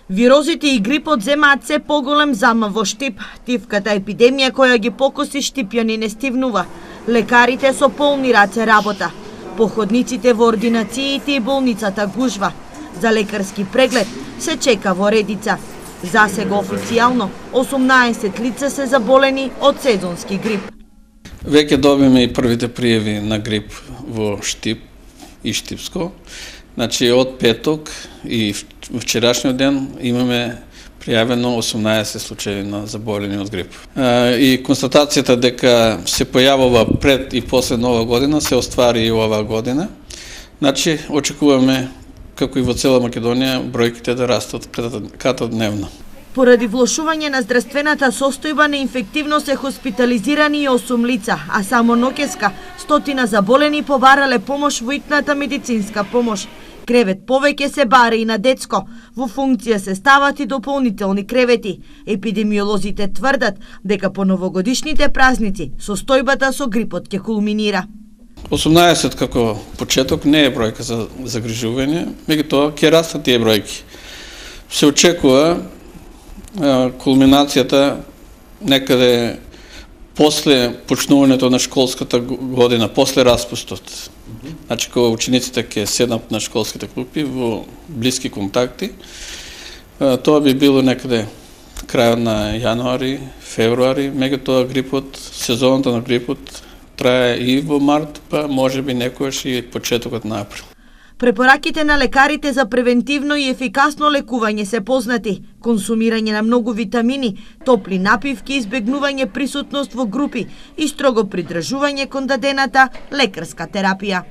Вирозите и грипот земаат се поголем замав во Штип. Тивката епидемија која ги покоси штипјани не стивнува. Лекарите со полни раце работа. Походниците во ординациите и болницата гужва. За лекарски преглед се чека во редица. Засега официјално 18 лица се заболени од сезонски грип. Веќе добиме и првите пријави на грип во Штип и Штипско. Значи, од петок и вчерашниот ден имаме пријавено 18 случаи на заболени од грип. И констатацијата дека се појавува пред и после Нова година се оствари и оваа година. Значи, очекуваме, како и во цела Македонија, бројките да растат кратодневно. Поради влошување на здравствената состојба неинфективно се хоспитализирани и 8 лица, а само ноќеска 100 заболени побарале помош во итната медицинска помош. Кревет повеќе се баре и на детско. Во функција се стават и дополнителни кревети. Епидемиолозите тврдат дека по новогодишните празници состојбата со грипот ќе кулминира. 18 како почеток не е бројка за загрижување, меѓутоа ќе растат тие бројки. Се очекува кулминацијата некаде после почнувањето на школската година, после распустот. Значи, кога учениците ќе седнат на школските клупи во блиски контакти, тоа би било некаде крајот на јануари, февруари, меѓутоа грипот, сезоната на грипот трае и во март, па можеби некојаш и почетокот на април. Препораките на лекарите за превентивно и ефикасно лекување се познати. Консумирање на многу витамини, топли напивки, избегнување присутност во групи и строго придржување кон дадената лекарска терапија.